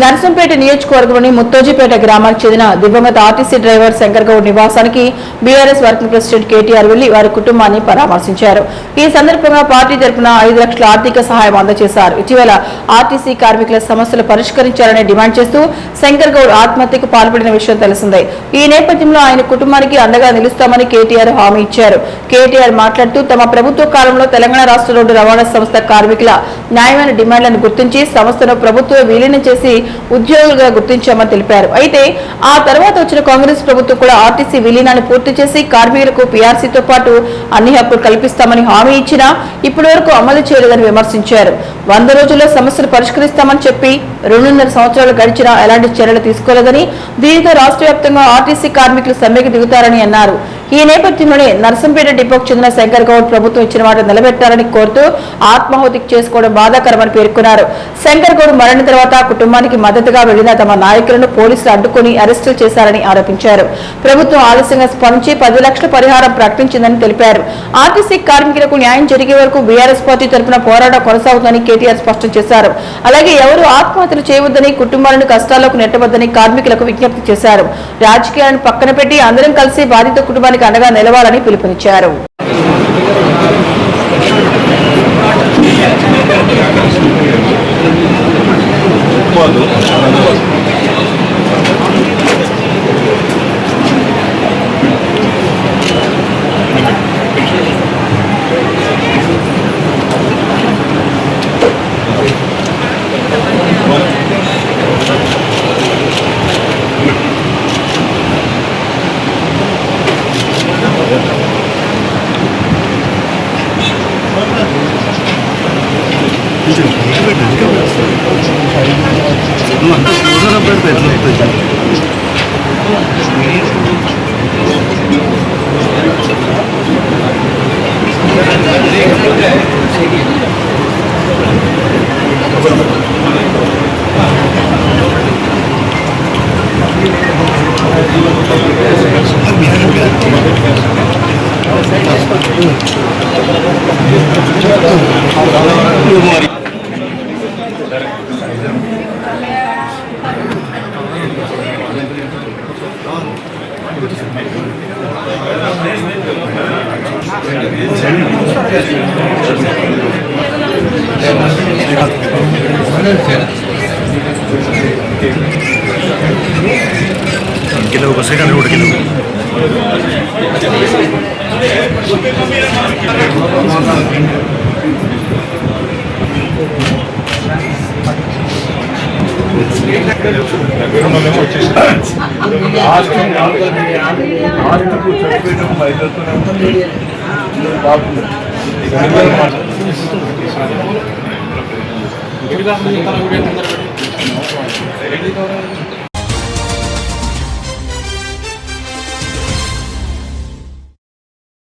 నర్సంపేట నియోజకవర్గంలోని ముత్తోజిపేట గ్రామానికి చెందిన దివంగత ఆర్టీసీ డ్రైవర్ శంకర్ గౌడ్ నివాసానికి బీఆర్ఎస్ వర్కింగ్ ప్రెసిడెంట్ కేటీఆర్ వెళ్లి వారి కుటుంబాన్ని పరామర్శించారు. ఈ సందర్భంగా పార్టీ తరపున 5 లక్షల ఆర్థిక సహాయం అందజేశారు. ఇటీవల ఆర్టీసీ కార్మికుల సమస్యలు పరిష్కరించాలని డిమాండ్ చేస్తూ శంకర్ గౌడ్ ఆత్మహత్యకు పాల్పడిన విషయం తెలిసిందే. ఈ నేపథ్యంలో ఆయన కుటుంబానికి అండగా నిలుస్తామని కేటీఆర్ హామీ ఇచ్చారు. కేటీఆర్ మాట్లాడుతూ తమ ప్రభుత్వ కాలంలో తెలంగాణ రాష్ట్ర రోడ్డు రవాణా సంస్థ కార్మికుల న్యాయమైన డిమాండ్లను గుర్తించి సంస్థను ప్రభుత్వం విలీనం చేసి ఉద్యోగులుగా గుర్తించామని తెలిపారు. అయితే ఆ తర్వాత వచ్చిన కాంగ్రెస్ ప్రభుత్వం కూడా ఆర్టీసీ విలీనాన్ని పూర్తి చేసి కార్మికులకు పీఆర్సీతో పాటు అన్ని హక్కులు కల్పిస్తామని హామీ ఇచ్చినా ఇప్పటి వరకు అమలు చేయలేదని విమర్శించారు. 100 రోజుల్లో సమస్యలు పరిష్కరిస్తామని చెప్పి 2.5 సంవత్సరాలు గడిచినా ఎలాంటి చర్యలు తీసుకోలేదని, దీనితో రాష్ట్ర వ్యాప్తంగా ఆర్టీసీ కార్మికులు సమ్మెకు దిగుతారని అన్నారు. ఈ నేపథ్యంలోనే నర్సంపేట డిపోకు చెందిన శంకర్ గౌడ్ ప్రభుత్వం ఇచ్చిన మాట నిలబెట్టాలని కోరుతూ ఆత్మాహుతికి చేసుకోవడం బాధాకరమని పేర్కొన్నారు. శంకర్ గౌడ్ మరణం తర్వాత కుటుంబానికి మద్దతుగా వెళ్లిన తమ నాయకులను పోలీసులు అడ్డుకుని అరెస్టులు చేశారని ఆరోపించారు. ప్రభుత్వం ఆలస్యంగా స్పందించి 10 లక్షల పరిహారం ప్రకటించిందని తెలిపారు. ఆర్టీసీ కార్మికులకు న్యాయం జరిగే వరకు బీఆర్ఎస్ పార్టీ తరఫున పోరాటం కొనసాగుతుందని కేటీఆర్ స్పష్టం చేశారు. అలాగే ఎవరు ఆత్మహత్యలు చేయవద్దని, కుటుంబాలను కష్టాల్లోకి నెట్టవద్దని కార్మికులకు విజ్ఞప్తి చేశారు. రాజకీయాలను పక్కన పెట్టి అందరం కలిసి బాధిత కుటుంబానికి అండగా నిలవాలని పిలుపునిచ్చారు. किलो बसे का रोड किलो आज